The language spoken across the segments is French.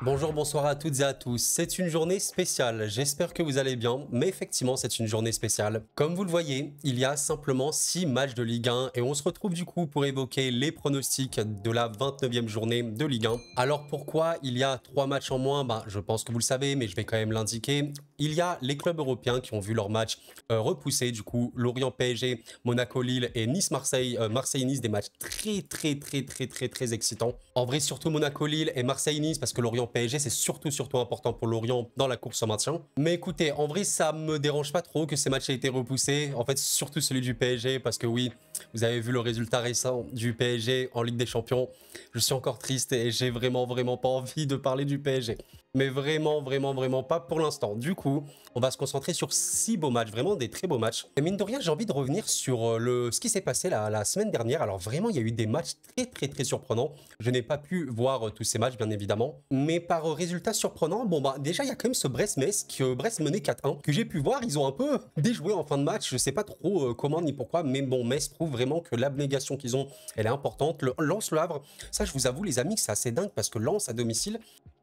Bonjour, bonsoir à toutes et à tous. C'est une journée spéciale, j'espère que vous allez bien, mais effectivement c'est une journée spéciale. Comme vous le voyez, il y a simplement 6 matchs de Ligue 1 et on se retrouve du coup pour évoquer les pronostics de la 29e journée de Ligue 1. Alors pourquoi il y a 3 matchs en moins? Je pense que vous le savez, mais je vais quand même l'indiquer. Il y a les clubs européens qui ont vu leur match repoussé, du coup Lorient PSG, Monaco Lille et Nice Marseille, Marseille Nice, des matchs très excitants. En vrai surtout Monaco Lille et Marseille Nice parce que Lorient PSG, c'est surtout important pour Lorient dans la course au maintien. Mais écoutez, en vrai, ça me dérange pas trop que ces matchs aient été repoussés. En fait, surtout celui du PSG, parce que oui, vous avez vu le résultat récent du PSG en Ligue des Champions. Je suis encore triste et j'ai vraiment pas envie de parler du PSG. Mais vraiment pas pour l'instant. Du coup, on va se concentrer sur 6 beaux matchs, vraiment des très beaux matchs. Et mine de rien, j'ai envie de revenir sur ce qui s'est passé la semaine dernière. Alors vraiment, il y a eu des matchs très surprenants. Je n'ai pas pu voir tous ces matchs, bien évidemment. Mais par résultat surprenant, déjà, il y a quand même ce Brest-Metz, que Brest menait 4-1, que j'ai pu voir. Ils ont un peu déjoué en fin de match. Je sais pas trop comment ni pourquoi, mais bon, Metz prouve vraiment que l'abnégation qu'ils ont, elle est importante. Lens-Le Havre, ça, je vous avoue, les amis, que c'est assez dingue parce que Lens à domicile,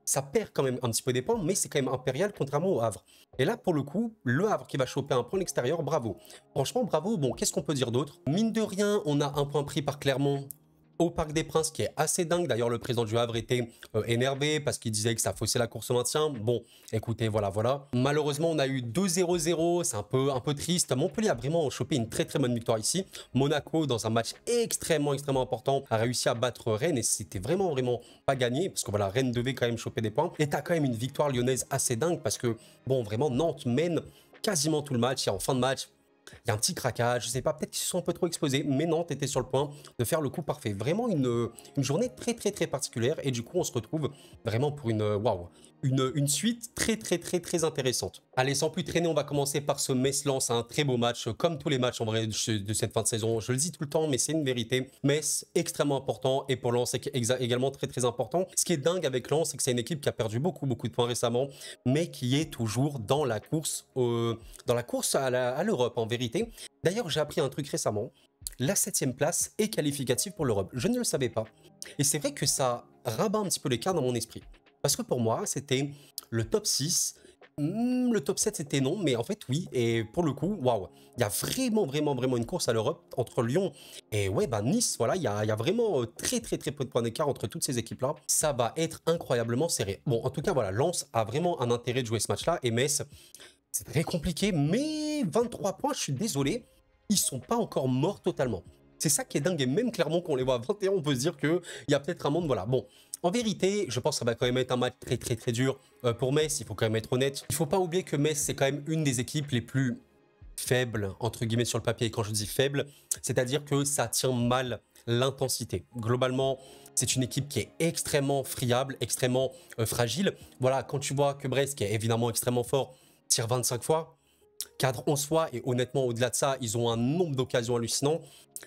ça perd quand même un petit peu des points, mais c'est quand même impérial contrairement au Havre. Et là, pour le coup, le Havre qui va choper un point à l'extérieur, bravo. Franchement, bravo. Bon, qu'est-ce qu'on peut dire d'autre? Mine de rien, on a un point pris par Clermont au Parc des Princes, qui est assez dingue. D'ailleurs, le président du Havre était énervé parce qu'il disait que ça faussait la course au maintien. Bon, écoutez, voilà. Malheureusement, on a eu 2-0-0. C'est un peu triste. Montpellier a vraiment chopé une très bonne victoire ici. Monaco, dans un match extrêmement important, a réussi à battre Rennes et c'était vraiment pas gagné parce que voilà, Rennes devait quand même choper des points. Et t'as quand même une victoire lyonnaise assez dingue parce que, bon, vraiment, Nantes mène quasiment tout le match. Et en fin de match, il y a un petit craquage, je sais pas, peut-être qu'ils se sont un peu trop exposés, mais Nantes était sur le point de faire le coup parfait. Vraiment une journée très particulière et du coup on se retrouve vraiment pour une suite très intéressante. Allez, sans plus traîner, on va commencer par ce Metz-Lens, un très beau match, comme tous les matchs en vrai de cette fin de saison. Je le dis tout le temps, mais c'est une vérité. Metz, extrêmement important, et pour Lens, c'est également très important. Ce qui est dingue avec Lens, c'est que c'est une équipe qui a perdu beaucoup de points récemment, mais qui est toujours dans la course, à l'Europe en vérité. D'ailleurs, j'ai appris un truc récemment. La 7e place est qualificative pour l'Europe. Je ne le savais pas. Et c'est vrai que ça rabat un petit peu l'écart dans mon esprit. Parce que pour moi, c'était le top 6. Le top 7, c'était non. Mais en fait, oui. Et pour le coup, waouh. Il y a vraiment une course à l'Europe entre Lyon et Nice. Voilà, il y a vraiment très peu de points d'écart entre toutes ces équipes-là. Ça va être incroyablement serré. Bon, en tout cas, voilà, Lens a vraiment un intérêt de jouer ce match-là. Et Metz, c'est très compliqué, mais 23 points, je suis désolé, ils sont pas encore morts totalement. C'est ça qui est dingue, et même clairement qu'on les voit à 21, on peut se dire qu'il y a peut-être un monde, voilà. Bon, en vérité, je pense que ça va quand même être un match très dur pour Metz, il faut quand même être honnête. Il faut pas oublier que Metz, c'est quand même une des équipes les plus faibles, entre guillemets, sur le papier. Et quand je dis faible, c'est-à-dire que ça tient mal l'intensité. Globalement, c'est une équipe qui est extrêmement friable, extrêmement fragile. Voilà, quand tu vois que Brest, qui est évidemment extrêmement fort, tire 25 fois, cadre 11 fois, et honnêtement, au-delà de ça, ils ont un nombre d'occasions hallucinant.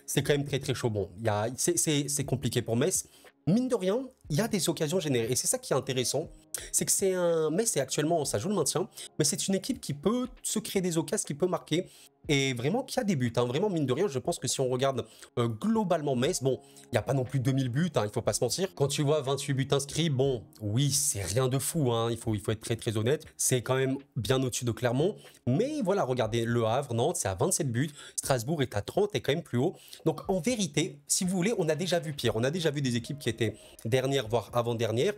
C'est quand même très chaud. Bon, c'est compliqué pour Metz. Mine de rien, il y a des occasions générées. Et c'est ça qui est intéressant. C'est que Metz est actuellement, ça joue le maintien, mais c'est une équipe qui peut se créer des occasions, qui peut marquer. Et vraiment, qui a des buts. Vraiment, mine de rien, je pense que si on regarde globalement Metz, bon, il n'y a pas non plus 2000 buts, il ne faut pas se mentir. Quand tu vois 28 buts inscrits, bon, oui, c'est rien de fou, il faut être très honnête. C'est quand même bien au-dessus de Clermont. Mais voilà, regardez, Le Havre, Nantes, c'est à 27 buts. Strasbourg est à 30, est quand même plus haut. Donc en vérité, si vous voulez, on a déjà vu pire. On a déjà vu des équipes qui étaient dernières, voire avant-dernières,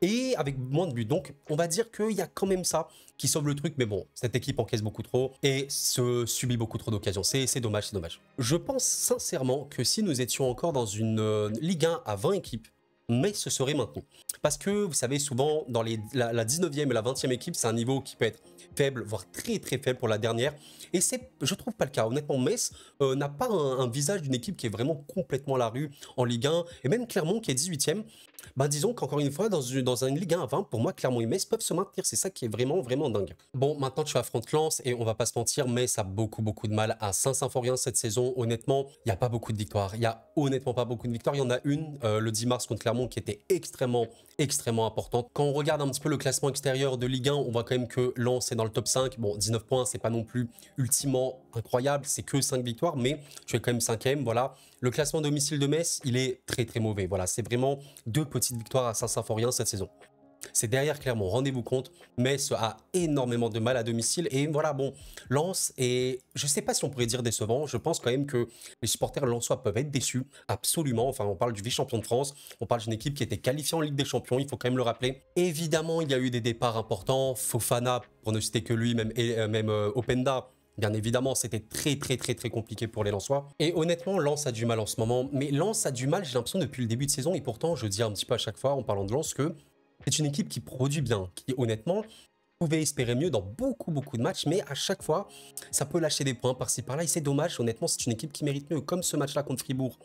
et avec moins de buts. Donc, on va dire qu'il y a quand même ça qui sauve le truc. Mais bon, cette équipe encaisse beaucoup trop et se subit beaucoup trop d'occasions. C'est dommage. Je pense sincèrement que si nous étions encore dans une Ligue 1 à 20 équipes, mais ce serait maintenu. Parce que, vous savez, souvent, dans la 19e et la 20e équipe, c'est un niveau qui peut être faible, voire très faible pour la dernière. Et c'est, je trouve, pas le cas. Honnêtement, Metz n'a pas un visage d'une équipe qui est vraiment complètement à la rue en Ligue 1. Et même Clermont, qui est 18e, disons qu'encore une fois, dans une Ligue 1 à 20, pour moi, Clermont et Metz peuvent se maintenir. C'est ça qui est vraiment dingue. Bon, maintenant, tu affrontes Lens et on va pas se mentir, Metz a beaucoup de mal à Saint-Symphorien cette saison. Honnêtement, il n'y a pas beaucoup de victoires. Il y a honnêtement pas beaucoup de victoires. Il y en a une, le 10 mars contre Clermont, qui était extrêmement importante. Quand on regarde un petit peu le classement extérieur de Ligue 1, on voit quand même que Lens est dans le top 5. Bon, 19 points, c'est pas non plus ultimement incroyable, c'est que 5 victoires, mais tu es quand même 5e, voilà. Le classement domicile de Metz, il est très mauvais. Voilà, c'est vraiment 2 petites victoires à Saint-Symphorien cette saison. C'est derrière Clermont, rendez-vous compte. Metz a énormément de mal à domicile. Et voilà, bon, Lens est, je ne sais pas si on pourrait dire décevant. Je pense quand même que les supporters lensois peuvent être déçus, absolument. Enfin, on parle du vice-champion de France. On parle d'une équipe qui était qualifiée en Ligue des Champions, il faut quand même le rappeler. Évidemment, il y a eu des départs importants. Fofana, pour ne citer que lui, même Openda. Bien évidemment, c'était très compliqué pour les Lensois. Et honnêtement, Lens a du mal en ce moment. Mais Lens a du mal, j'ai l'impression, depuis le début de saison. Et pourtant, je dis un petit peu à chaque fois, en parlant de Lens, que c'est une équipe qui produit bien, qui honnêtement pouvait espérer mieux dans beaucoup de matchs, mais à chaque fois, ça peut lâcher des points par-ci par-là. Et c'est dommage, honnêtement, c'est une équipe qui mérite mieux. Comme ce match-là contre Fribourg,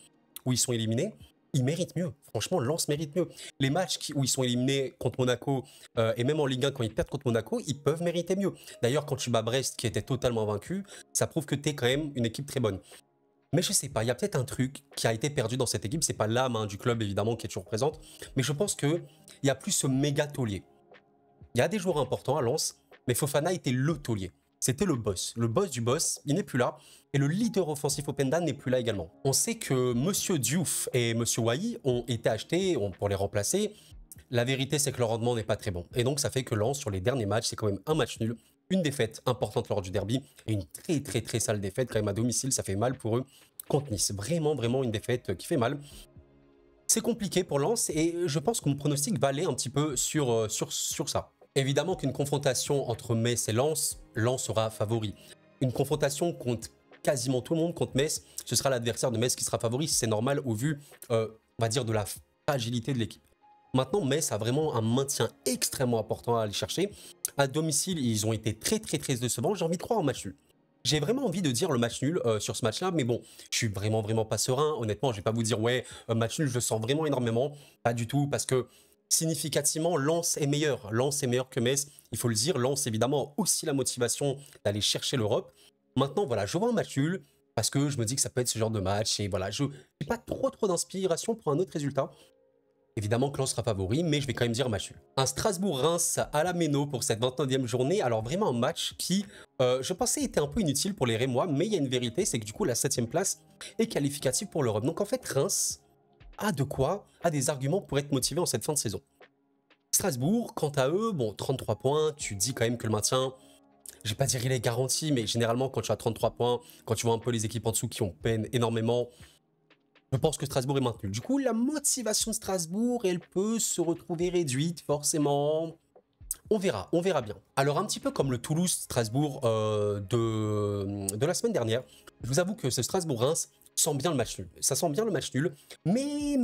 où ils sont éliminés, ils méritent mieux. Franchement, Lens mérite mieux. Les matchs où ils sont éliminés contre Monaco, et même en Ligue 1, quand ils perdent contre Monaco, ils peuvent mériter mieux. D'ailleurs, quand tu bats Brest, qui était totalement vaincu, ça prouve que tu es quand même une équipe très bonne. Mais je sais pas, il y a peut-être un truc qui a été perdu dans cette équipe. C'est pas l'âme du club, évidemment, qui est toujours présente. Mais je pense qu'il y a plus ce méga taulier. Il y a des joueurs importants à Lens, mais Fofana était le taulier. C'était le boss du boss, il n'est plus là. Et le leader offensif Openda n'est plus là également. On sait que Monsieur Diouf et Monsieur Wai ont été achetés pour les remplacer. La vérité, c'est que leur rendement n'est pas très bon. Et donc, ça fait que Lens, sur les derniers matchs, c'est quand même un match nul, une défaite importante lors du derby, et une très sale défaite quand même à domicile. Ça fait mal pour eux contre Nice. Vraiment une défaite qui fait mal. C'est compliqué pour Lens, et je pense que mon pronostic va aller un petit peu sur ça. Évidemment qu'une confrontation entre Metz et Lens sera favori. Une confrontation contre quasiment tout le monde, contre Metz, ce sera l'adversaire de Metz qui sera favori. C'est normal au vu, on va dire, de la fragilité de l'équipe. Maintenant, Metz a vraiment un maintien extrêmement important à aller chercher. À domicile, ils ont été très décevants. J'ai envie de croire en match nul. J'ai vraiment envie de dire le match nul sur ce match-là, mais bon, je suis vraiment pas serein. Honnêtement, je vais pas vous dire, ouais, match nul, je le sens vraiment énormément. Pas du tout, parce que significativement, Lens est meilleur. Lens est meilleur que Metz, il faut le dire. Lens, évidemment, a aussi la motivation d'aller chercher l'Europe. Maintenant, voilà, je vois un match nul, parce que je me dis que ça peut être ce genre de match. Et voilà, je n'ai pas trop d'inspiration pour un autre résultat. Évidemment que Lens sera favori, mais je vais quand même dire match nul. Un Strasbourg-Reims à la Méno pour cette 29e journée. Alors vraiment un match qui, je pensais, était un peu inutile pour les Rémois, mais il y a une vérité, c'est que du coup la 7e place est qualificative pour l'Europe. Donc en fait, Reims a des arguments pour être motivé en cette fin de saison. Strasbourg, quant à eux, bon, 33 points, tu dis quand même que le maintien, je vais pas dire il est garanti, mais généralement quand tu as 33 points, quand tu vois un peu les équipes en dessous qui ont peine énormément, je pense que Strasbourg est maintenu. Du coup, la motivation de Strasbourg, elle peut se retrouver réduite, forcément. On verra bien. Alors, un petit peu comme le Toulouse-Strasbourg de la semaine dernière, je vous avoue que ce Strasbourg-Reims sent bien le match nul. Ça sent bien le match nul, mais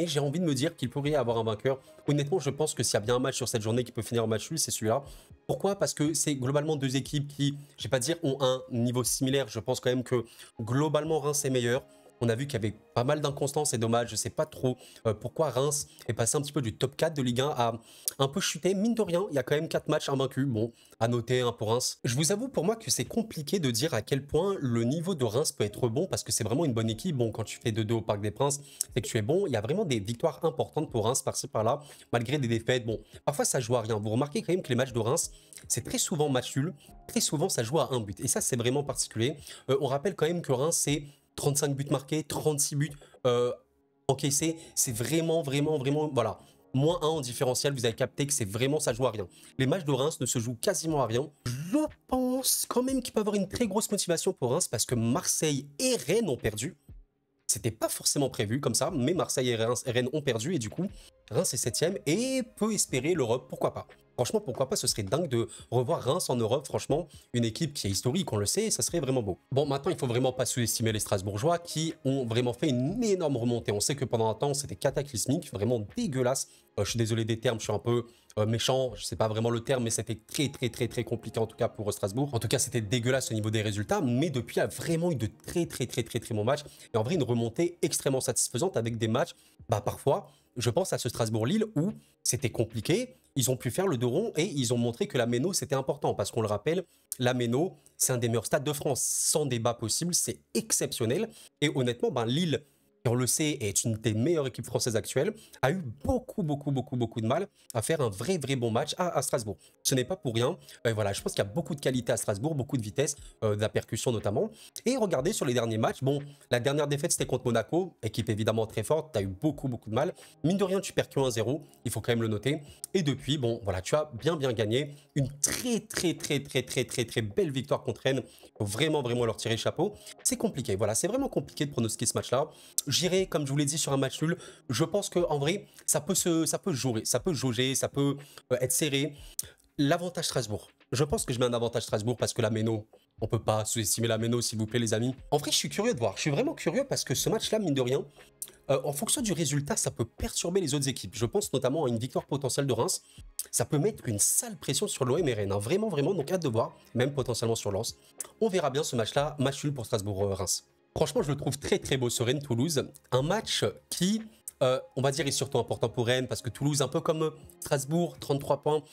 j'ai envie de me dire qu'il pourrait y avoir un vainqueur. Honnêtement, je pense que s'il y a bien un match sur cette journée qui peut finir en match nul, c'est celui-là. Pourquoi? Parce que c'est globalement deux équipes qui, je vais pas dire, ont un niveau similaire. Je pense quand même que globalement, Reims est meilleur. On a vu qu'il y avait pas mal d'inconstance, c'est dommage. Je ne sais pas trop pourquoi Reims est passé un petit peu du top 4 de Ligue 1 à un peu chuter. Mine de rien, il y a quand même 4 matchs invaincus. Bon, à noter pour Reims. Je vous avoue pour moi que c'est compliqué de dire à quel point le niveau de Reims peut être bon parce que c'est vraiment une bonne équipe. Bon, quand tu fais 2-2 au Parc des Princes, c'est que tu es bon. Il y a vraiment des victoires importantes pour Reims par-ci par-là, malgré des défaites. Bon, parfois ça joue à rien. Vous remarquez quand même que les matchs de Reims, c'est très souvent match nul. Très souvent, ça joue à un but. Et ça, c'est vraiment particulier. On rappelle quand même que Reims, c'est 35 buts marqués, 36 buts encaissés. C'est vraiment, voilà. -1 en différentiel, vous avez capté que c'est vraiment, ça joue à rien. Les matchs de Reims ne se jouent quasiment à rien. Je pense quand même qu'il peut y avoir une très grosse motivation pour Reims parce que Marseille et Rennes ont perdu. C'était pas forcément prévu comme ça, mais Marseille et Rennes ont perdu et du coup, Reims est 7e et peut espérer l'Europe, pourquoi pas. Franchement, pourquoi pas, ce serait dingue de revoir Reims en Europe, franchement, une équipe qui est historique, on le sait, ça serait vraiment beau. Bon, maintenant, il faut vraiment pas sous-estimer les Strasbourgeois qui ont vraiment fait une énorme remontée. On sait que pendant un temps, c'était cataclysmique, vraiment dégueulasse. Je suis désolé des termes, je suis un peu méchant, je sais pas vraiment le terme, mais c'était très compliqué en tout cas pour Strasbourg. En tout cas, c'était dégueulasse au niveau des résultats, mais depuis, il y a vraiment eu de très bons matchs. Et en vrai, une remontée extrêmement satisfaisante avec des matchs, parfois, je pense à ce Strasbourg-Lille où c'était compliqué, ils ont pu faire le dos rond et ils ont montré que la Méno c'était important parce qu'on le rappelle, la Méno c'est un des meilleurs stades de France, sans débat possible, c'est exceptionnel. Et honnêtement, Lille qui on le sait est une des meilleures équipes françaises actuelles, a eu beaucoup de mal à faire un vrai bon match à Strasbourg. Ce n'est pas pour rien. Voilà, je pense qu'il y a beaucoup de qualité à Strasbourg, beaucoup de vitesse, de la percussion notamment. Et regardez sur les derniers matchs, bon, la dernière défaite c'était contre Monaco, équipe évidemment très forte, tu as eu beaucoup de mal. Mine de rien, tu perds que 1-0, il faut quand même le noter. Et depuis, bon, voilà, tu as bien gagné. Une très belle victoire contre Rennes. Il faut vraiment leur tirer chapeau. C'est compliqué, voilà, c'est vraiment compliqué de pronostiquer ce match-là. J'irai, comme je vous l'ai dit, sur un match nul. Je pense qu'en vrai, ça peut jouer, ça peut jauger, ça peut être serré. L'avantage Strasbourg. Je pense que je mets un avantage Strasbourg parce que la Méno, on peut pas sous-estimer la Méno, s'il vous plaît, les amis. En vrai, je suis curieux de voir. Je suis vraiment curieux parce que ce match-là, mine de rien, en fonction du résultat, ça peut perturber les autres équipes. Je pense notamment à une victoire potentielle de Reims. Ça peut mettre une sale pression sur l'OM et Rennes. Hein. Vraiment, donc hâte de voir, même potentiellement sur Lens. On verra bien ce match-là, match nul pour Strasbourg-Reims. Franchement, je le trouve très beau ce Rennes-Toulouse. Un match qui, on va dire, est surtout important pour Rennes parce que Toulouse, un peu comme Strasbourg, 33 points.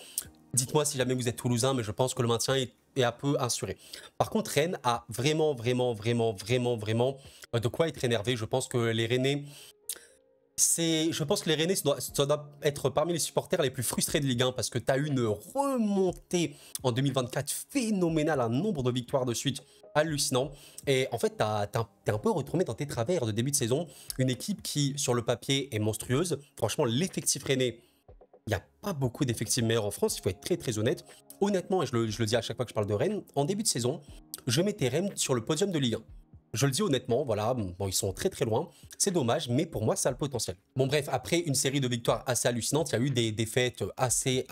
Dites-moi si jamais vous êtes toulousain, mais je pense que le maintien est un peu assuré. Par contre, Rennes a vraiment de quoi être énervé. Je pense que les Rennais, ça doit être parmi les supporters les plus frustrés de Ligue 1 parce que tu as eu une remontée en 2024 phénoménale, un nombre de victoires de suite hallucinant. Et en fait, t'es un peu retourné dans tes travers de début de saison. Une équipe qui, sur le papier, est monstrueuse. Franchement, l'effectif rennais, il n'y a pas beaucoup d'effectifs meilleurs en France, il faut être très honnête. Honnêtement, et je le dis à chaque fois que je parle de Rennes, en début de saison, je mettais Rennes sur le podium de Ligue 1. Je le dis honnêtement, voilà, bon, ils sont très loin, c'est dommage, mais pour moi, ça a le potentiel. Bon bref, après une série de victoires assez hallucinantes, il y a eu des défaites assez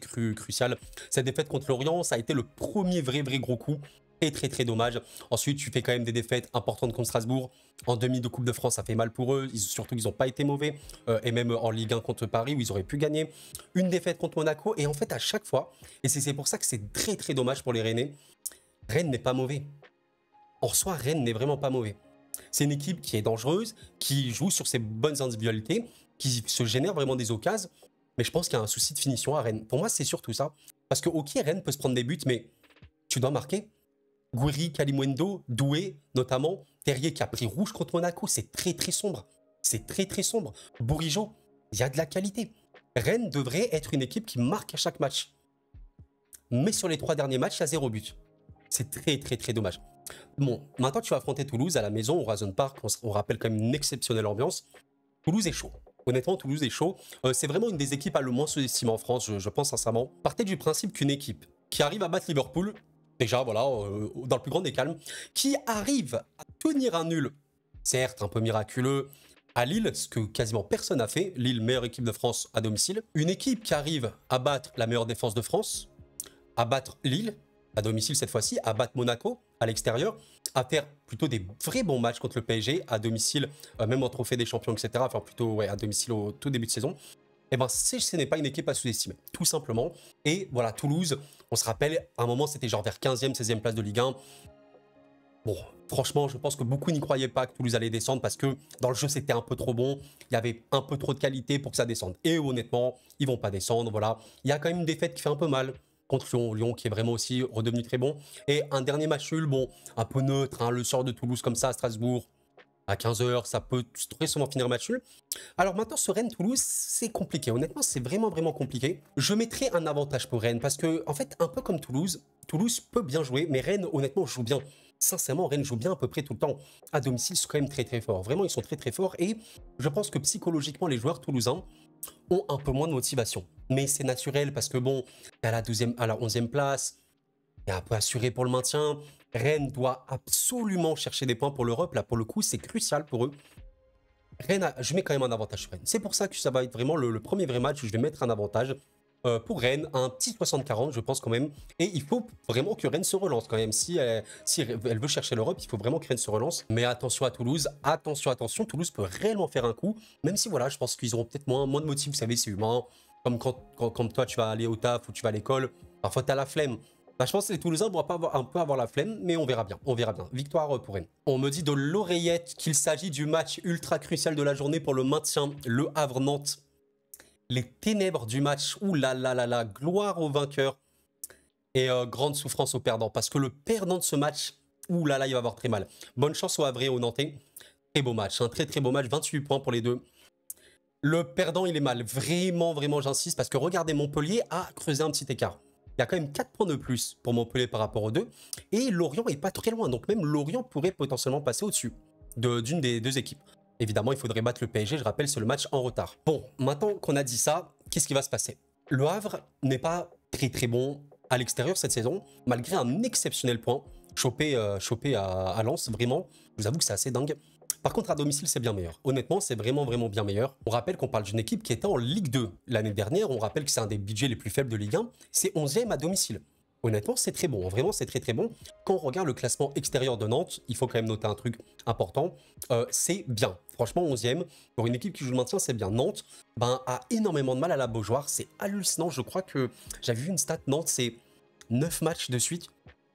cruciales. Cette défaite contre Lorient, ça a été le premier vrai gros coup, et très dommage. Ensuite, tu fais quand même des défaites importantes contre Strasbourg. En demi de Coupe de France, ça fait mal pour eux, surtout qu'ils n'ont pas été mauvais, et même en Ligue 1 contre Paris, où ils auraient pu gagner. Une défaite contre Monaco, et en fait, à chaque fois, et c'est pour ça que c'est très dommage pour les Rennais, Rennes n'est pas mauvais. En soi, Rennes n'est vraiment pas mauvais. C'est une équipe qui est dangereuse, qui joue sur ses bonnes individualités, qui se génère vraiment des occasions. Mais je pense qu'il y a un souci de finition à Rennes. Pour moi, c'est surtout ça. Parce que, ok, Rennes peut se prendre des buts, mais tu dois marquer. Gouiri, Kalimundo, Doué, notamment. Terrier qui a pris rouge contre Monaco, c'est très sombre. C'est très sombre. Bourigeaud, il y a de la qualité. Rennes devrait être une équipe qui marque à chaque match. Mais sur les 3 derniers matchs, il y a 0 but. C'est très dommage. Bon, maintenant tu vas affronter Toulouse à la maison au Horizon Park. On rappelle quand même une exceptionnelle ambiance. Toulouse est chaud. Honnêtement, Toulouse est chaud. C'est vraiment une des équipes à le moins sous-estimée en France, je pense sincèrement. Partez du principe qu'une équipe qui arrive à battre Liverpool, déjà voilà, dans le plus grand des calmes, qui arrive à tenir un nul, certes un peu miraculeux, à Lille, ce que quasiment personne n'a fait. Lille, meilleure équipe de France à domicile. Une équipe qui arrive à battre la meilleure défense de France, à battre Lille, à domicile cette fois-ci, à battre Monaco à l'extérieur, à faire plutôt des vrais bons matchs contre le PSG à domicile, même en trophée des champions, etc. Enfin plutôt ouais, à domicile au tout début de saison. Et ben ce n'est pas une équipe à sous-estimer, tout simplement. Et voilà, Toulouse, on se rappelle, à un moment c'était genre vers 15e, 16e place de Ligue 1. Bon, franchement, je pense que beaucoup n'y croyaient pas que Toulouse allait descendre parce que dans le jeu, c'était un peu trop bon. Il y avait un peu trop de qualité pour que ça descende. Et honnêtement, ils vont pas descendre, voilà. Il y a quand même une défaite qui fait un peu mal contre Lyon. Lyon qui est vraiment aussi redevenu très bon. Et un dernier match nul, bon, un peu neutre, hein, le sort de Toulouse comme ça à Strasbourg. À 15h, ça peut très souvent finir match nul. Alors maintenant, ce Rennes-Toulouse, c'est compliqué. Honnêtement, c'est vraiment compliqué. Je mettrai un avantage pour Rennes parce que, en fait, un peu comme Toulouse, Toulouse peut bien jouer, mais Rennes, honnêtement, joue bien. Sincèrement, Rennes joue bien à peu près tout le temps. À domicile, ils sont quand même très forts. Vraiment, ils sont très forts. Et je pense que psychologiquement, les joueurs toulousains ont un peu moins de motivation. Mais c'est naturel parce que, bon, à la 11e place, est un peu assuré pour le maintien. Rennes doit absolument chercher des points pour l'Europe. Là, pour le coup, c'est crucial pour eux. Rennes, je mets quand même un avantage sur Rennes. C'est pour ça que ça va être vraiment le premier vrai match où je vais mettre un avantage. Pour Rennes, un petit 60-40, je pense quand même. Et il faut vraiment que Rennes se relance quand même. Si elle veut chercher l'Europe, il faut vraiment que Rennes se relance. Mais attention à Toulouse, attention. Toulouse peut réellement faire un coup. Même si voilà, je pense qu'ils auront peut-être moins de motifs. Vous savez, c'est humain. Comme quand toi, tu vas aller au taf ou tu vas à l'école. Parfois, tu as la flemme. Bah, je pense que les Toulousains vont un peu avoir la flemme, mais on verra bien. Victoire pour Rennes. On me dit de l'oreillette qu'il s'agit du match ultra crucial de la journée pour le maintien. Le Havre-Nantes. Les ténèbres du match. Ouh là là, gloire au vainqueur. Et grande souffrance au perdant. Parce que le perdant de ce match, ouh là là, il va avoir très mal. Bonne chance aux Havrais et aux Nantais. Très beau match, un très très beau match, 28 points pour les deux. Le perdant, il est mal. Vraiment, vraiment, j'insiste, parce que regardez, Montpellier a creusé un petit écart. Il y a quand même 4 points de plus pour Montpellier par rapport aux deux. Et Lorient est pas très loin, donc même Lorient pourrait potentiellement passer au-dessus d'une des deux équipes. Évidemment, il faudrait battre le PSG, je rappelle, c'est le match en retard. Bon, maintenant qu'on a dit ça, qu'est-ce qui va se passer? Le Havre n'est pas très très bon à l'extérieur cette saison, malgré un exceptionnel point chopé à Lens, vraiment. Je vous avoue que c'est assez dingue. Par contre, à domicile, c'est bien meilleur. Honnêtement, c'est vraiment, vraiment bien meilleur. On rappelle qu'on parle d'une équipe qui était en Ligue 2 l'année dernière. On rappelle que c'est un des budgets les plus faibles de Ligue 1. C'est 11e à domicile. Honnêtement, c'est très bon. Vraiment, c'est très, très bon. Quand on regarde le classement extérieur de Nantes, il faut quand même noter un truc important. C'est bien. Franchement, 11e. Pour une équipe qui joue le maintien, c'est bien. Nantes a énormément de mal à la Beaujoire. C'est hallucinant. Je crois que j'avais vu une stat. Nantes, c'est 9 matchs de suite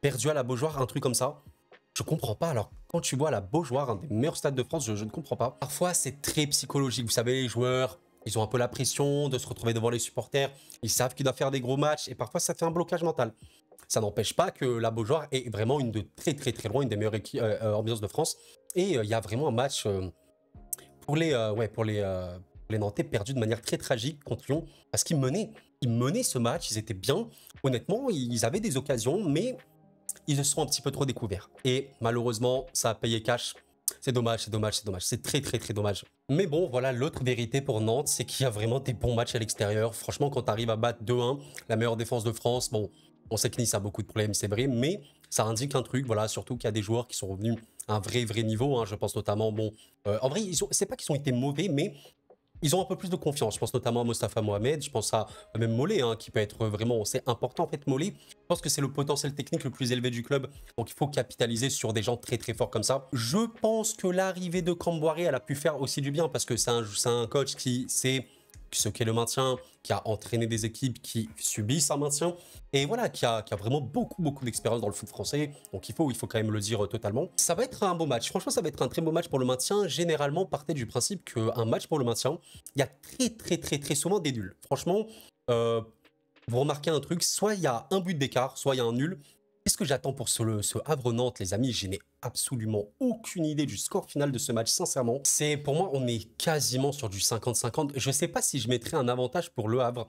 perdus à la Beaujoire, un truc comme ça. Je comprends pas. Alors, quand tu vois la Beaujoire, un des meilleurs stades de France, je ne comprends pas. Parfois, c'est très psychologique. Vous savez, les joueurs, ils ont un peu la pression de se retrouver devant les supporters. Ils savent qu'ils doivent faire des gros matchs. Et parfois, ça fait un blocage mental. Ça n'empêche pas que la Beaujoire est vraiment une de très, très, très loin, une des meilleures ambiances de France. Et il y a vraiment un match pour les Nantais perdus de manière très tragique contre Lyon. Parce qu'ils menaient. Ils menaient ce match. Ils étaient bien. Honnêtement, ils avaient des occasions, mais ils se sont un petit peu trop découverts. Et malheureusement, ça a payé cash. C'est dommage, c'est dommage, c'est dommage. C'est très, très, très dommage. Mais bon, voilà, l'autre vérité pour Nantes, c'est qu'il y a vraiment des bons matchs à l'extérieur. Franchement, quand tu arrives à battre 2-1, la meilleure défense de France, bon, on sait que Nice a beaucoup de problèmes, c'est vrai, mais ça indique un truc, voilà, surtout qu'il y a des joueurs qui sont revenus à un vrai, vrai niveau. Hein, je pense notamment, bon, en vrai, c'est pas qu'ils ont été mauvais, mais ils ont un peu plus de confiance. Je pense notamment à Mostafa Mohamed, je pense à même Mollet, hein, qui peut être vraiment, c'est important en fait, Mollet. Je pense que c'est le potentiel technique le plus élevé du club, donc il faut capitaliser sur des gens très très forts comme ça. Je pense que l'arrivée de Camboire, elle a pu faire aussi du bien, parce que c'est un coach qui sait ce qu'est le maintien, qui a entraîné des équipes qui subissent un maintien, et voilà, qui a vraiment beaucoup d'expérience dans le foot français, donc il faut quand même le dire totalement. Ça va être un beau match, franchement ça va être un très beau match pour le maintien. Généralement, partez du principe qu'un match pour le maintien, il y a très souvent des nuls. Franchement, vous remarquez un truc, soit il y a un but d'écart, soit il y a un nul. Qu'est-ce que j'attends pour ce Havre-Nantes, les amis? Je n'ai absolument aucune idée du score final de ce match, sincèrement. Pour moi, on est quasiment sur du 50-50. Je ne sais pas si je mettrais un avantage pour le Havre,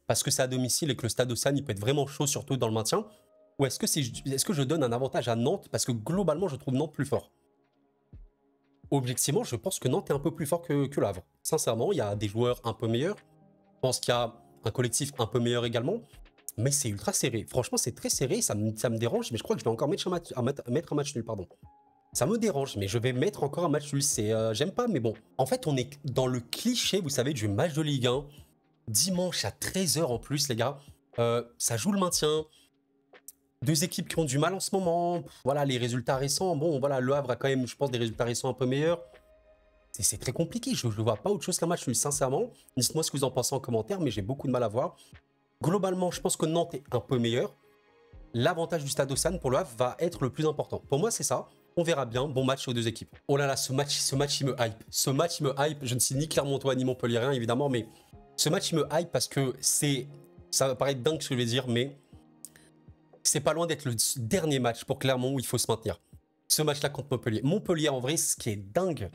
parce que c'est à domicile et que le Stade Océane, il peut être vraiment chaud, surtout dans le maintien. Ou est-ce que je donne un avantage à Nantes, parce que globalement, je trouve Nantes plus fort. Objectivement, je pense que Nantes est un peu plus fort que le Havre. Sincèrement, il y a des joueurs un peu meilleurs. Je pense qu'il y a un collectif un peu meilleur également. Mais c'est ultra serré. Franchement, c'est très serré. Ça me dérange, mais je crois que je vais encore mettre un match nul, pardon. Ça me dérange, mais je vais mettre encore un match nul. J'aime pas, mais bon. En fait, on est dans le cliché, vous savez, du match de Ligue 1. Dimanche à 13 h en plus, les gars. Ça joue le maintien. Deux équipes qui ont du mal en ce moment. Voilà, les résultats récents. Bon, voilà, Le Havre a quand même, je pense, des résultats récents un peu meilleurs. C'est très compliqué. Je ne vois pas autre chose qu'un match nul, sincèrement. Dites-moi ce que vous en pensez en commentaire, mais j'ai beaucoup de mal à voir. Globalement, je pense que Nantes est un peu meilleur. L'avantage du Stade Océane pour le Havre va être le plus important. Pour moi, c'est ça. On verra bien. Bon match aux deux équipes. Oh là là, ce match, il me hype. Ce match, il me hype. Je ne suis ni Clermontois ni Montpellierin, évidemment, mais ce match, il me hype parce que ça va paraître dingue ce que je vais dire, mais c'est pas loin d'être le dernier match pour Clermont où il faut se maintenir. Ce match-là contre Montpellier. Montpellier, en vrai, ce qui est dingue,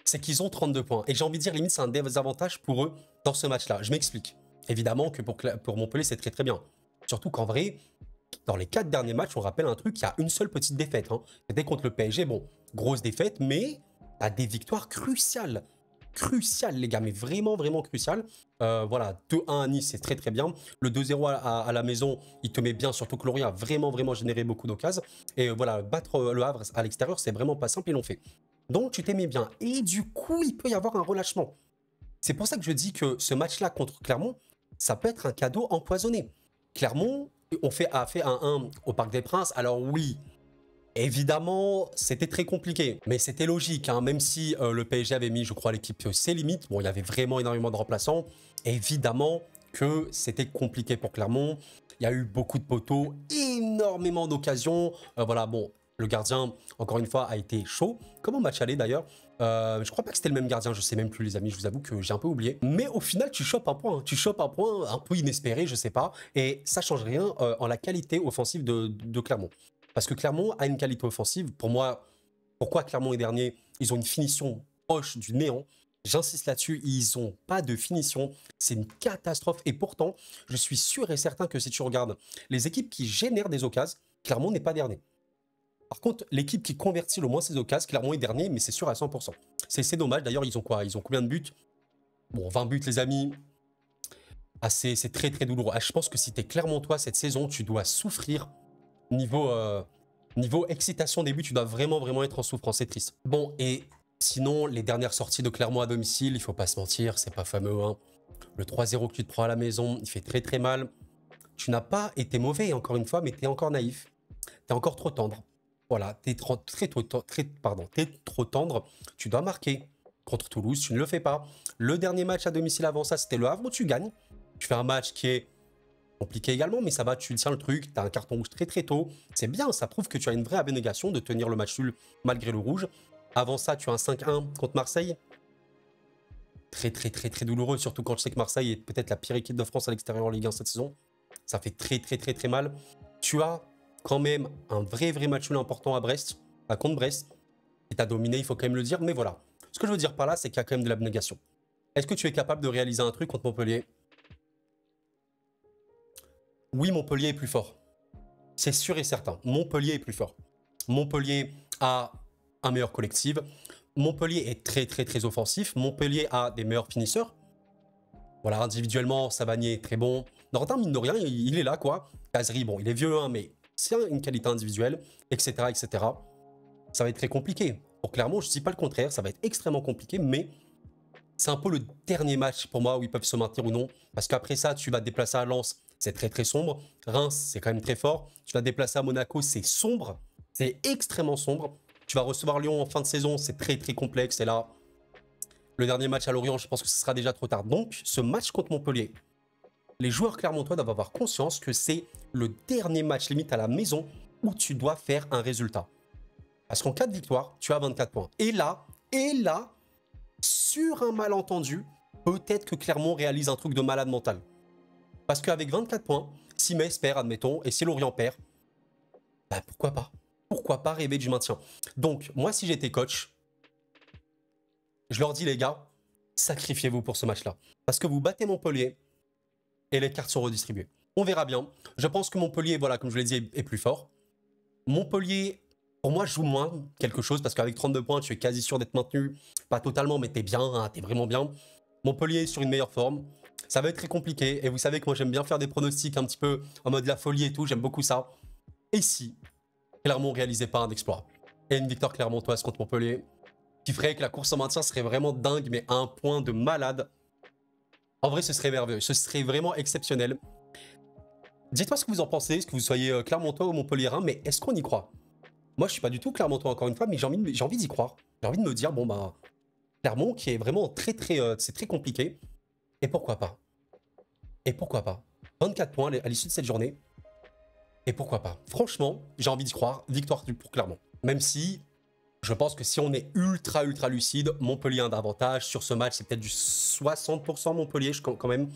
c'est qu'ils ont 32 points. Et j'ai envie de dire, limite, c'est un désavantage pour eux dans ce match-là. Je m'explique. Évidemment que pour Montpellier, c'est très bien. Surtout qu'en vrai, dans les 4 derniers matchs, on rappelle un truc, il y a une seule petite défaite. Hein. C'était contre le PSG, bon, grosse défaite, mais à des victoires cruciales. Cruciales, les gars, mais vraiment cruciales. Voilà, 2-1 à Nice, c'est très bien. Le 2-0 à la maison, il te met bien, surtout que Lorient a vraiment généré beaucoup d'occasions. Et voilà, battre le Havre à l'extérieur, c'est vraiment pas simple, ils l'ont fait. Donc, tu t'es mis bien. Et du coup, il peut y avoir un relâchement. C'est pour ça que je dis que ce match-là contre Clermont, ça peut être un cadeau empoisonné. Clermont a fait un 1 au Parc des Princes. Alors oui, évidemment, c'était très compliqué. Mais c'était logique, hein, même si le PSG avait mis, je crois, l'équipe ses limites. Bon, il y avait vraiment énormément de remplaçants. Évidemment que c'était compliqué pour Clermont. Il y a eu beaucoup de poteaux, énormément d'occasions. Voilà, bon, le gardien, encore une fois, a été chaud. Comment match aller d'ailleurs? Je crois pas que c'était le même gardien, je sais même plus les amis, je vous avoue que j'ai un peu oublié. Mais au final, tu chopes un point, hein. Tu chopes un point un peu inespéré, je sais pas. Et ça change rien en la qualité offensive de Clermont. Parce que Clermont a une qualité offensive. Pour moi, pourquoi Clermont est dernier? Ils ont une finition proche du néant. J'insiste là-dessus, ils n'ont pas de finition. C'est une catastrophe. Et pourtant, je suis sûr et certain que si tu regardes les équipes qui génèrent des occasions, Clermont n'est pas dernier. Par contre, l'équipe qui convertit le moins ses occasions, Clermont est dernier, mais c'est sûr à 100%. C'est dommage. D'ailleurs, ils ont quoi? Ils ont combien de buts? Bon, 20 buts, les amis. Ah, c'est très, très douloureux. Ah, je pense que si tu es Clermontois cette saison, tu dois souffrir. Niveau excitation des buts, tu dois vraiment, vraiment être en souffrance. C'est triste. Bon, et sinon, les dernières sorties de Clermont à domicile, il faut pas se mentir, c'est pas fameux. Hein. Le 3-0 que tu te prends à la maison, il fait très, très mal. Tu n'as pas été mauvais, encore une fois, mais tu es encore naïf. Tu es encore trop tendre. Voilà, tu es trop tendre. Tu dois marquer contre Toulouse, tu ne le fais pas. Le dernier match à domicile avant ça, c'était le Havre où tu gagnes. Tu fais un match qui est compliqué également, mais ça va, tu tiens le truc, tu as un carton rouge très très tôt. C'est bien, ça prouve que tu as une vraie abnégation de tenir le match nul malgré le rouge. Avant ça, tu as un 5-1 contre Marseille. Très très très très douloureux, surtout quand je sais que Marseille est peut-être la pire équipe de France à l'extérieur en Ligue 1 cette saison. Ça fait très très très très mal. Tu as quand même un vrai match nul important à Brest, à contre Brest. Et tu as dominé, il faut quand même le dire, mais voilà. Ce que je veux dire par là, c'est qu'il y a quand même de l'abnégation. Est-ce que tu es capable de réaliser un truc contre Montpellier? Oui, Montpellier est plus fort. C'est sûr et certain. Montpellier est plus fort. Montpellier a un meilleur collectif. Montpellier est très, très, très offensif. Montpellier a des meilleurs finisseurs. Voilà, individuellement, Savanier est très bon. Nortin, mine de rien, il est là, quoi. Kazri, bon, il est vieux, hein, mais c'est une qualité individuelle, etc., etc. Ça va être très compliqué. Pour Clermont, je ne dis pas le contraire, ça va être extrêmement compliqué, mais c'est un peu le dernier match pour moi où ils peuvent se maintenir ou non. Parce qu'après ça, tu vas te déplacer à Lens, c'est très très sombre. Reims, c'est quand même très fort. Tu vas te déplacer à Monaco, c'est sombre. C'est extrêmement sombre. Tu vas recevoir Lyon en fin de saison, c'est très très complexe. Et là, le dernier match à Lorient, je pense que ce sera déjà trop tard. Donc, ce match contre Montpellier, les joueurs clermontois doivent avoir conscience que c'est le dernier match limite à la maison où tu dois faire un résultat. Parce qu'en cas de victoire, tu as 24 points. Et là, sur un malentendu, peut-être que Clermont réalise un truc de malade mental. Parce qu'avec 24 points, si Metz perd, admettons, et si Lorient perd, bah pourquoi pas? Pourquoi pas rêver du maintien? Donc, moi, si j'étais coach, je leur dis, les gars, sacrifiez-vous pour ce match-là. Parce que vous battez Montpellier et les cartes sont redistribuées. On verra bien. Je pense que Montpellier, voilà, comme je l'ai dit, est plus fort. Montpellier, pour moi, joue moins quelque chose parce qu'avec 32 points, tu es quasi sûr d'être maintenu. Pas totalement, mais t'es bien, hein, t'es vraiment bien. Montpellier est sur une meilleure forme. Ça va être très compliqué. Et vous savez que moi, j'aime bien faire des pronostics un petit peu en mode la folie et tout. J'aime beaucoup ça. Et si Clermont réalisait pas un exploit et une victoire clermontoise contre Montpellier, qui ferait que la course en maintien serait vraiment dingue, mais à un point de malade. En vrai, ce serait merveilleux. Ce serait vraiment exceptionnel. Dites-moi ce que vous en pensez, ce que vous soyez Clermontois ou Montpellierin, mais est-ce qu'on y croit? Moi, je suis pas du tout Clermontois, encore une fois, mais j'ai envie d'y croire. J'ai envie de me dire, bon, bah, Clermont, qui est vraiment très, très, c'est très compliqué. Et pourquoi pas? Et pourquoi pas? 24 points à l'issue de cette journée. Et pourquoi pas? Franchement, j'ai envie d'y croire. Victoire pour Clermont. Même si, je pense que si on est ultra, ultra lucide, Montpellier a un avantage. Sur ce match, c'est peut-être du 60% Montpellier, quand même.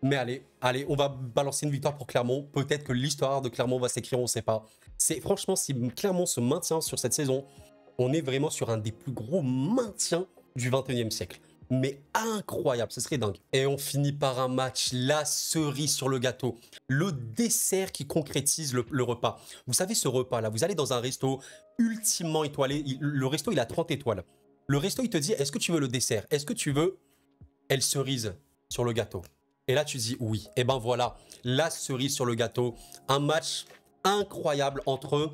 Mais allez, on va balancer une victoire pour Clermont. Peut-être que l'histoire de Clermont va s'écrire, on ne sait pas. Franchement, si Clermont se maintient sur cette saison, on est vraiment sur un des plus gros maintiens du 21e siècle. Mais incroyable, ce serait dingue. Et on finit par un match, la cerise sur le gâteau. Le dessert qui concrétise le repas. Vous savez ce repas-là, vous allez dans un resto ultimement étoilé. Le resto, il a 30 étoiles. Le resto, il te dit, est-ce que tu veux le dessert? Est-ce que tu veux elle cerise sur le gâteau? Et là, tu dis oui. Et ben voilà, la cerise sur le gâteau. Un match incroyable entre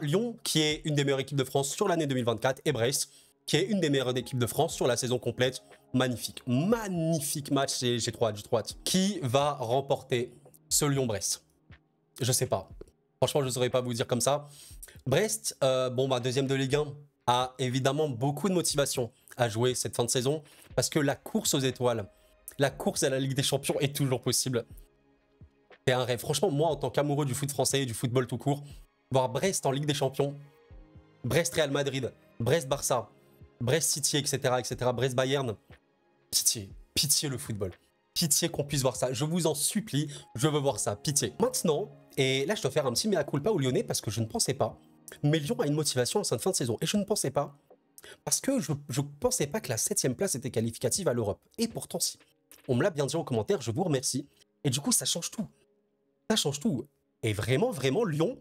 Lyon, qui est une des meilleures équipes de France sur l'année 2024, et Brest, qui est une des meilleures équipes de France sur la saison complète. Magnifique, magnifique match, j'ai trop hâte. Qui va remporter ce Lyon-Brest? Je sais pas. Franchement, je ne saurais pas vous dire comme ça. Brest, deuxième de Ligue 1, a évidemment beaucoup de motivation à jouer cette fin de saison, parce que la course aux étoiles, la course à la Ligue des Champions est toujours possible. C'est un rêve. Franchement, moi, en tant qu'amoureux du foot français et du football tout court, voir Brest en Ligue des Champions, Brest-Real Madrid, Brest-Barça, Brest-City, etc., Brest-Bayern, pitié le football. Pitié qu'on puisse voir ça. Je vous en supplie, je veux voir ça. Pitié. Maintenant, et là, je dois faire un petit mea culpa aux Lyonnais parce que je ne pensais pas, mais Lyon a une motivation en cette fin de saison. Et je ne pensais pas Parce que je ne pensais pas que la 7e place était qualificative à l'Europe. Et pourtant, si. On me l'a bien dit en commentaire, je vous remercie. Et du coup, ça change tout. Ça change tout. Et vraiment, vraiment, Lyon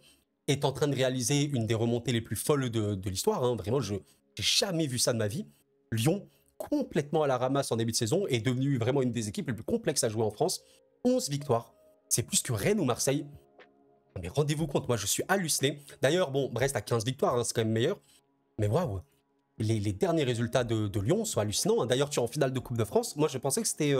est en train de réaliser une des remontées les plus folles de l'histoire. Hein. Vraiment, je n'ai jamais vu ça de ma vie. Lyon, complètement à la ramasse en début de saison, est devenu vraiment une des équipes les plus complexes à jouer en France. 11 victoires. C'est plus que Rennes ou Marseille. Mais rendez-vous compte, moi, je suis halluciné. D'ailleurs, bon, Brest a 15 victoires, hein, c'est quand même meilleur. Mais waouh, les derniers résultats de Lyon sont hallucinants. D'ailleurs, tu es en finale de Coupe de France. Moi, je pensais que c'était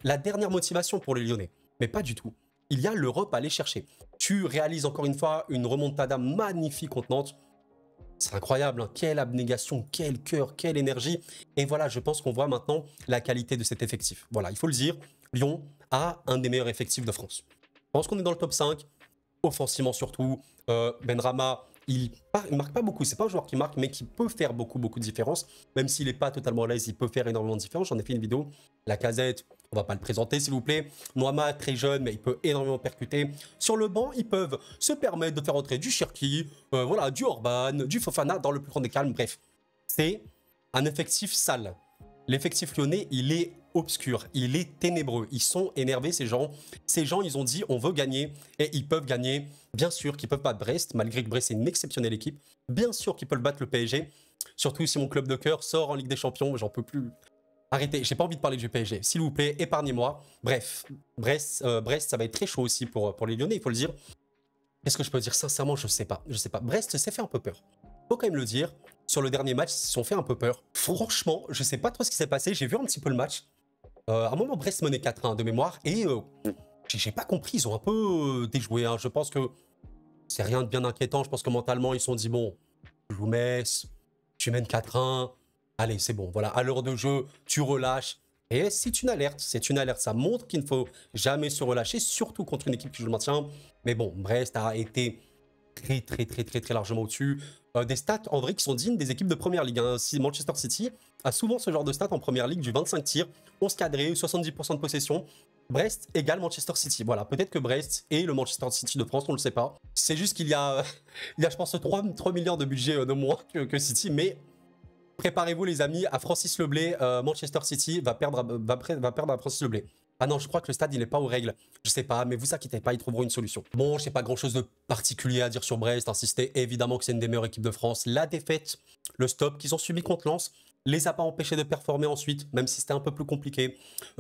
la dernière motivation pour les Lyonnais. Mais pas du tout. Il y a l'Europe à aller chercher. Tu réalises encore une fois une remontada magnifique contre Nantes. C'est incroyable, hein. Quelle abnégation, quel cœur, quelle énergie. Et voilà, je pense qu'on voit maintenant la qualité de cet effectif. Voilà, il faut le dire, Lyon a un des meilleurs effectifs de France. Je pense qu'on est dans le top 5, offensivement surtout. Benrahma, il marque pas beaucoup, c'est pas un joueur qui marque, mais qui peut faire beaucoup de différence. Même s'il n'est pas totalement à l'aise, il peut faire énormément de différence. J'en ai fait une vidéo. Lacazette, on va pas le présenter s'il vous plaît. Mohamed, très jeune, mais il peut énormément percuter. Sur le banc, ils peuvent se permettre de faire entrer du Cherki, voilà, du Orban, du Fofana dans le plus grand des calmes. Bref, c'est un effectif sale. L'effectif lyonnais, il est obscur, il est ténébreux. Ils sont énervés, ces gens. Ces gens, ils ont dit, on veut gagner, et ils peuvent gagner. Bien sûr qu'ils peuvent battre Brest, malgré que Brest est une exceptionnelle équipe. Bien sûr qu'ils peuvent battre le PSG, surtout si mon club de cœur sort en Ligue des Champions, j'en peux plus. Arrêtez, j'ai pas envie de parler du PSG. S'il vous plaît, épargnez-moi. Bref, Brest, ça va être très chaud aussi pour les Lyonnais, il faut le dire. Qu'est-ce que je peux dire? Sincèrement, je sais pas. Brest s'est fait un peu peur. Faut quand même le dire. Sur le dernier match, ils se sont fait un peu peur. Franchement, je sais pas trop ce qui s'est passé. J'ai vu un petit peu le match. À un moment, Brest menait 4-1 de mémoire. Et j'ai pas compris. Ils ont un peu déjoué. Hein. Je pense que c'est rien de bien inquiétant. Je pense que mentalement, ils se sont dit, bon, je vous mets, tu mènes 4-1. Allez, c'est bon. Voilà, à l'heure de jeu, tu relâches. Et c'est une alerte. C'est une alerte. Ça montre qu'il ne faut jamais se relâcher, surtout contre une équipe qui joue le maintien. Mais bon, Brest a été très largement au-dessus. Des stats en vrai qui sont dignes des équipes de première ligue. Hein. Manchester City a souvent ce genre de stats en première ligue, du 25 tirs, 11 cadrés, 70% de possession. Brest égale Manchester City. Voilà, peut-être que Brest est le Manchester City de France, on ne le sait pas. C'est juste qu'il y a, je pense, 3 milliards de budget de moins que City, mais préparez-vous les amis, à Francis Leblay, Manchester City va perdre à Francis Leblay. Ah non, je crois que le stade, il n'est pas aux règles. Je sais pas, mais vous inquiétez pas, ils trouveront une solution. Bon, je n'ai pas grand-chose de particulier à dire sur Brest. Insister évidemment que c'est une des meilleures équipes de France. La défaite, le stop qu'ils ont subi contre Lens, les a pas empêchés de performer ensuite, même si c'était un peu plus compliqué.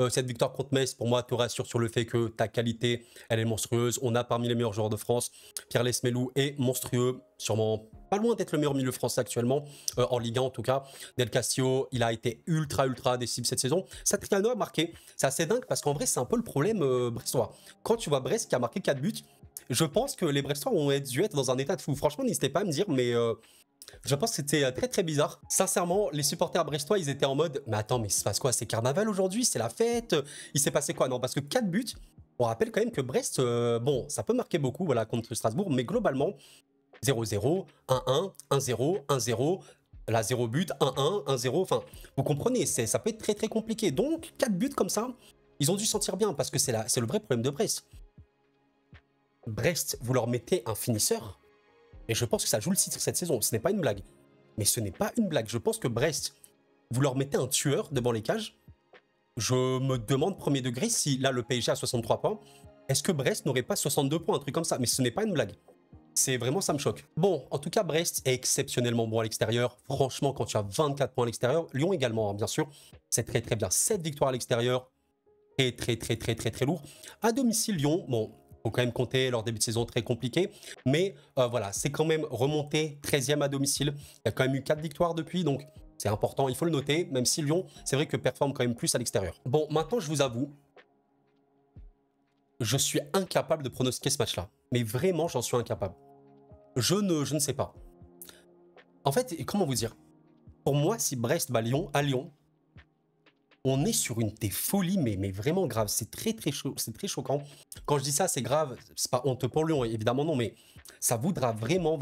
Cette victoire contre Metz, pour moi, te rassure sur le fait que ta qualité, elle est monstrueuse. On a parmi les meilleurs joueurs de France. Pierre Lesmelou est monstrueux, sûrement pas loin d'être le meilleur milieu français actuellement, en Ligue 1 en tout cas. Del Castillo, il a été ultra décisif cette saison. Satriano a marqué. C'est assez dingue parce qu'en vrai, c'est un peu le problème brestois. Quand tu vois Brest qui a marqué 4 buts, je pense que les Brestois ont dû être dans un état de fou. Franchement, n'hésitez pas à me dire, mais je pense que c'était très bizarre. Sincèrement, les supporters brestois, ils étaient en mode « Mais attends, mais il se passe quoi? C'est carnaval aujourd'hui? C'est la fête? Il s'est passé quoi ?» Non, parce que 4 buts, on rappelle quand même que Brest, bon, ça peut marquer beaucoup voilà, contre Strasbourg, mais globalement, 0-0, 1-1, 1-0, 1-0, là 0 but, 1-1, 1-0, enfin, vous comprenez, ça peut être très compliqué. Donc, 4 buts comme ça, ils ont dû sentir bien, parce que c'est le vrai problème de Brest. Brest, vous leur mettez un finisseur, et je pense que ça joue le titre cette saison, ce n'est pas une blague. Mais ce n'est pas une blague, je pense que Brest, vous leur mettez un tueur devant les cages, je me demande premier degré si, là, le PSG a 63 points, est-ce que Brest n'aurait pas 62 points, un truc comme ça? Mais ce n'est pas une blague. C'est vraiment, ça me choque. Bon, en tout cas, Brest est exceptionnellement bon à l'extérieur. Franchement, quand tu as 24 points à l'extérieur, Lyon également, hein, bien sûr, c'est très bien. 7 victoires à l'extérieur, très lourd. À domicile, Lyon, bon, faut quand même compter leur début de saison très compliqué, mais voilà, c'est quand même remonté 13e à domicile. Il y a quand même eu 4 victoires depuis, donc c'est important, il faut le noter, même si Lyon, c'est vrai que performe quand même plus à l'extérieur. Bon, maintenant, je vous avoue, je suis incapable de pronostiquer ce match-là. Mais vraiment, j'en suis incapable. Je ne sais pas. En fait, comment vous dire? Pour moi, si Brest bat Lyon, à Lyon, on est sur une des folies, mais vraiment grave. C'est très chaud, c'est très choquant. Quand je dis ça, c'est grave. C'est pas honteux pour Lyon, évidemment non, mais ça voudra vraiment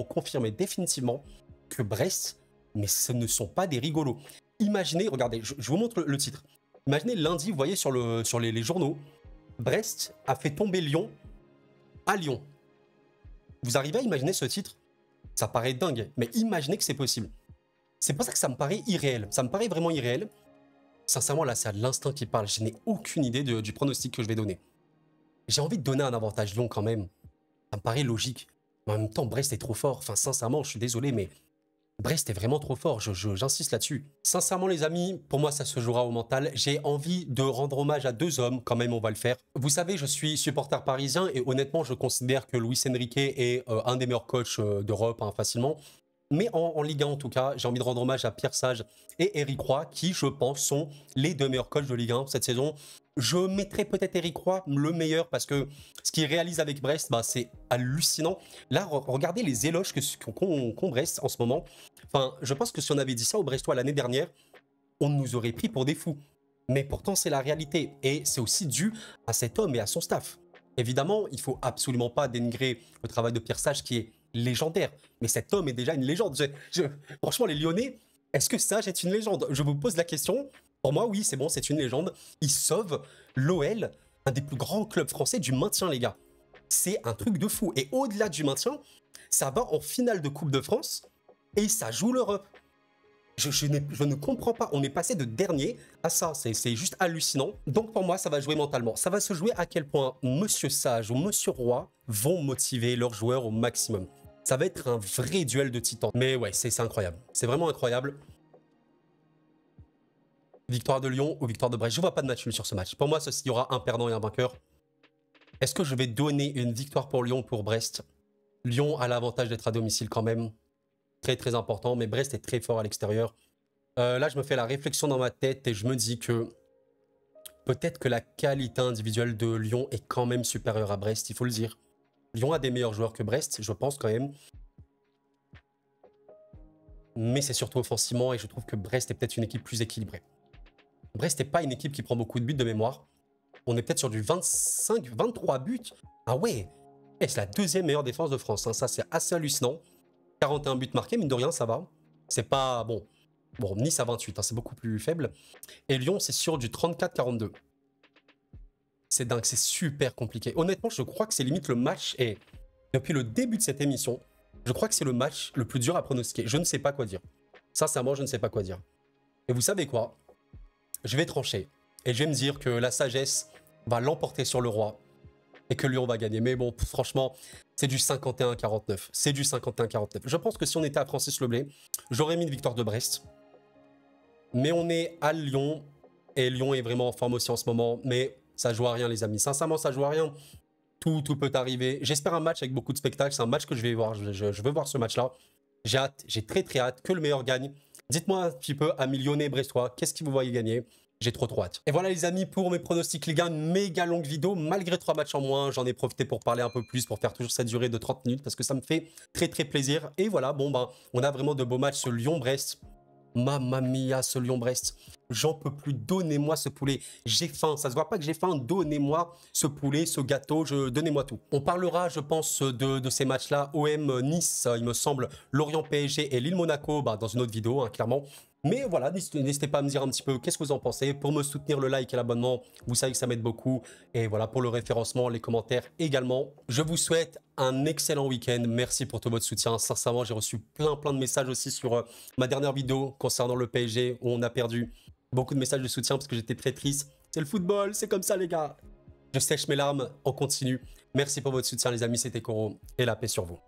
confirmer définitivement que Brest, mais ce ne sont pas des rigolos. Imaginez, regardez, je vous montre le titre. Imaginez lundi, vous voyez sur les journaux, Brest a fait tomber Lyon à Lyon. Vous arrivez à imaginer ce titre? Ça paraît dingue, mais imaginez que c'est possible. C'est pour ça que ça me paraît irréel. Ça me paraît vraiment irréel. Sincèrement, là, c'est à l'instinct qui parle. Je n'ai aucune idée du pronostic que je vais donner. J'ai envie de donner un avantage Lyon quand même. Ça me paraît logique. Mais en même temps, Brest est trop fort. Enfin, sincèrement, je suis désolé, mais Brest est vraiment trop fort. J'insiste là-dessus. Sincèrement, les amis, pour moi, ça se jouera au mental. J'ai envie de rendre hommage à deux hommes. Quand même, on va le faire. Vous savez, je suis supporter parisien et honnêtement, je considère que Luis Enrique est un des meilleurs coachs d'Europe, hein, facilement. Mais en Ligue 1, en tout cas, j'ai envie de rendre hommage à Pierre Sage et Eric Roy, qui, je pense, sont les deux meilleurs coachs de Ligue 1 cette saison. Je mettrais peut-être Eric Roy le meilleur parce que ce qu'il réalise avec Brest, bah, c'est hallucinant. Là, regardez les éloges qu'ont Brest en ce moment. Enfin, je pense que si on avait dit ça aux Brestois l'année dernière, on nous aurait pris pour des fous. Mais pourtant, c'est la réalité. Et c'est aussi dû à cet homme et à son staff. Évidemment, il ne faut absolument pas dénigrer le travail de Pierre Sage qui est légendaire. Mais cet homme est déjà une légende. Franchement, les Lyonnais, est-ce que Sage est une légende? Je vous pose la question. Pour moi, oui, c'est bon, c'est une légende. Il sauve l'OL, un des plus grands clubs français, du maintien, les gars. C'est un truc de fou. Et au-delà du maintien, ça va en finale de Coupe de France et ça joue l'Europe. Je ne comprends pas. On est passé de dernier à ça. C'est juste hallucinant. Donc pour moi, ça va jouer mentalement. Ça va se jouer à quel point Monsieur Sage ou Monsieur Roy vont motiver leurs joueurs au maximum. Ça va être un vrai duel de titans. Mais ouais, c'est incroyable. C'est vraiment incroyable. Victoire de Lyon ou victoire de Brest. Je ne vois pas de match nul sur ce match. Pour moi, il y aura un perdant et un vainqueur. Est-ce que je vais donner une victoire pour Lyon ou pour Brest? Lyon a l'avantage d'être à domicile quand même. Très très important, mais Brest est très fort à l'extérieur. Là, je me fais la réflexion dans ma tête et je me dis que peut-être que la qualité individuelle de Lyon est quand même supérieure à Brest, il faut le dire. Lyon a des meilleurs joueurs que Brest, je pense quand même. Mais c'est surtout offensivement et je trouve que Brest est peut-être une équipe plus équilibrée. Brest n'est pas une équipe qui prend beaucoup de buts de mémoire. On est peut-être sur du 25, 23 buts. Ah ouais, c'est la deuxième meilleure défense de France, hein. Ça c'est assez hallucinant. 41 buts marqués, mine de rien, ça va. C'est pas... Bon, Nice à 28, hein, c'est beaucoup plus faible. Et Lyon, c'est sur du 34-42. C'est dingue, c'est super compliqué. Honnêtement, je crois que c'est limite le match. Et depuis le début de cette émission, je crois que c'est le match le plus dur à pronostiquer. Je ne sais pas quoi dire. Sincèrement, je ne sais pas quoi dire. Et vous savez quoi? Je vais trancher. Et je vais me dire que la sagesse va l'emporter sur le Roi. Et que Lyon va gagner. Mais bon, franchement, c'est du 51-49. C'est du 51-49. Je pense que si on était à Francis Leblay, j'aurais mis une victoire de Brest. Mais on est à Lyon. Et Lyon est vraiment en forme aussi en ce moment. Mais ça joue à rien, les amis. Sincèrement, ça joue à rien. Tout peut arriver. J'espère un match avec beaucoup de spectacles. C'est un match que je vais voir. Je veux voir ce match-là. J'ai hâte. J'ai très très hâte que le meilleur gagne. Dites-moi un petit peu, amis lyonnais et brestois, qu'est-ce que vous voyez gagner? J'ai trop hâte. Et voilà les amis pour mes pronostics Ligue 1, une méga longue vidéo. Malgré 3 matchs en moins, j'en ai profité pour parler un peu plus, pour faire toujours cette durée de 30 minutes parce que ça me fait très très plaisir. Et voilà, bon ben, on a vraiment de beaux matchs. Ce Lyon-Brest, mamma mia, ce Lyon-Brest. J'en peux plus, donnez-moi ce poulet. J'ai faim, ça se voit pas que j'ai faim, donnez-moi ce poulet, ce gâteau, donnez-moi tout. On parlera, je pense, de ces matchs-là, OM Nice, il me semble, Lorient PSG et Lille Monaco, bah, dans une autre vidéo, hein, clairement. Mais voilà, n'hésitez pas à me dire un petit peu qu'est-ce que vous en pensez. Pour me soutenir, le like et l'abonnement, vous savez que ça m'aide beaucoup. Et voilà, pour le référencement, les commentaires également. Je vous souhaite un excellent week-end. Merci pour tout votre soutien. Sincèrement, j'ai reçu plein de messages aussi sur ma dernière vidéo concernant le PSG où on a perdu. Beaucoup de messages de soutien parce que j'étais très triste. C'est le football, c'est comme ça les gars. Je sèche mes larmes, on continue. Merci pour votre soutien les amis, c'était Koro et la paix sur vous.